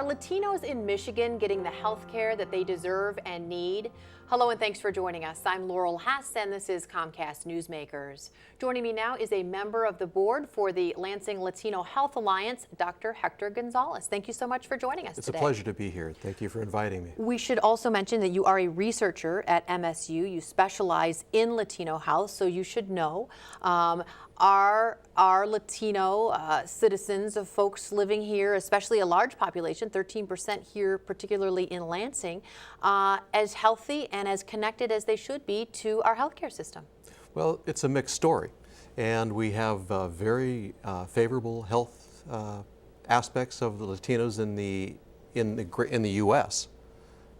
Latinos in Michigan getting the health care that they deserve and need? Hello and thanks for joining us. I'm Laurel Hess and this is Comcast Newsmakers. Joining me now is a member of the board for the Lansing Latino Health Alliance, Dr. Hector González. Thank you so much for joining us today. It's a pleasure to be here. Thank you for inviting me. We should also mention that you are a researcher at MSU. You specialize in Latino health, so you should know. Are Latino citizens of folks living here, especially a large population, 13% here, particularly in Lansing, as healthy and as connected as they should be to our healthcare system? Well, it's a mixed story, and we have very favorable health aspects of the Latinos in the U.S.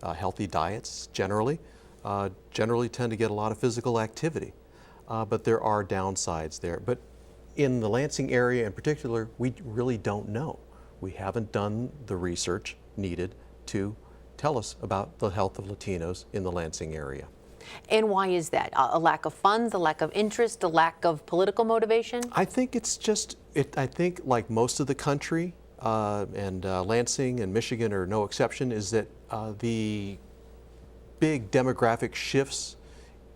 Healthy diets generally tend to get a lot of physical activity. But there are downsides there. But in the Lansing area in particular, we really don't know. We haven't done the research needed to tell us about the health of Latinos in the Lansing area. And why is that? A lack of funds, a lack of interest, a lack of political motivation? I think it's just, I think like most of the country, and Lansing and Michigan are no exception, is that the big demographic shifts,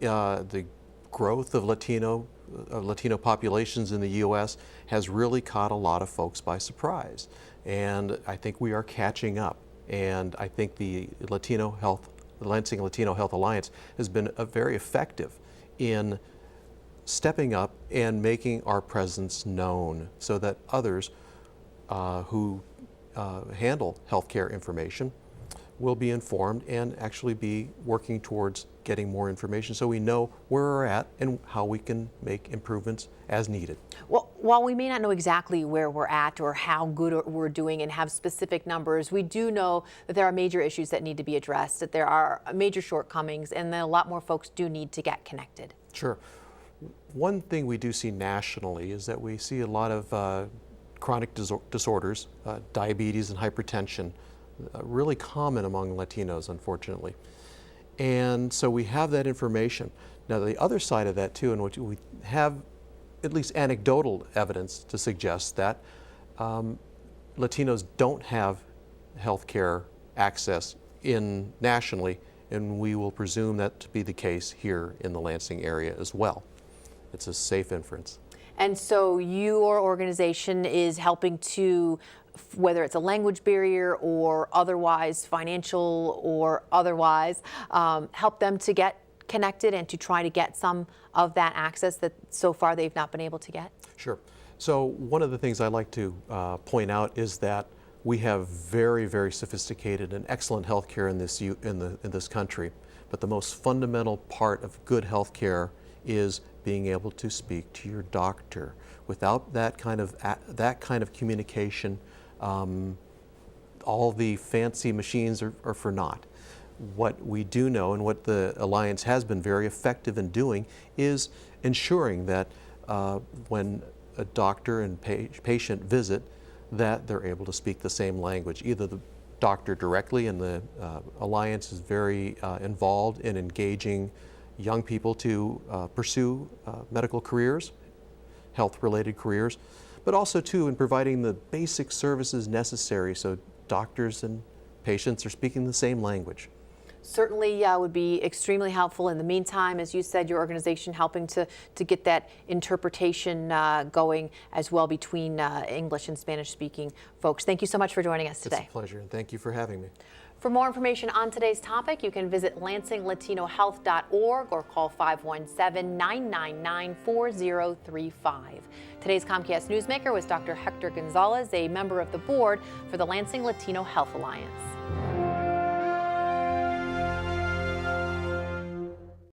the growth of Latino populations in the U.S. has really caught a lot of folks by surprise. And I think we are catching up. And I think the Lansing Latino Health Alliance has been very effective in stepping up and making our presence known so that others who handle healthcare information will be informed and actually be working towards getting more information so we know where we're at and how we can make improvements as needed. Well, while we may not know exactly where we're at or how good we're doing and have specific numbers, we do know that there are major issues that need to be addressed, that there are major shortcomings, and that a lot more folks do need to get connected. Sure. One thing we do see nationally is that we see a lot of chronic disorders, diabetes and hypertension, really common among Latinos, unfortunately. And so we have that information. Now, the other side of that, too, in which we have at least anecdotal evidence to suggest that Latinos don't have health care access nationally, and we will presume that to be the case here in the Lansing area as well. It's a safe inference. And so your organization is helping to, whether it's a language barrier or otherwise, financial or otherwise, help them to get connected and to try to get some of that access that so far they've not been able to get? Sure. So one of the things I like to point out is that we have very, very sophisticated and excellent health care in this country. But the most fundamental part of good health care is being able to speak to your doctor. Without that kind of communication, all the fancy machines are for naught. What we do know, and what the Alliance has been very effective in doing, is ensuring that when a doctor and patient visit, that they're able to speak the same language. Either the doctor directly, and the Alliance is very involved in engaging young people to pursue medical careers, health-related careers, but also too in providing the basic services necessary so doctors and patients are speaking the same language. Certainly would be extremely helpful. In the meantime, as you said, your organization helping to get that interpretation going as well between English and Spanish-speaking folks. Thank you so much for joining us today. It's a pleasure, and thank you for having me. For more information on today's topic, you can visit lansinglatinohealth.org or call 517-999-4035. Today's Comcast Newsmaker was Dr. Hector González, a member of the board for the Lansing Latino Health Alliance.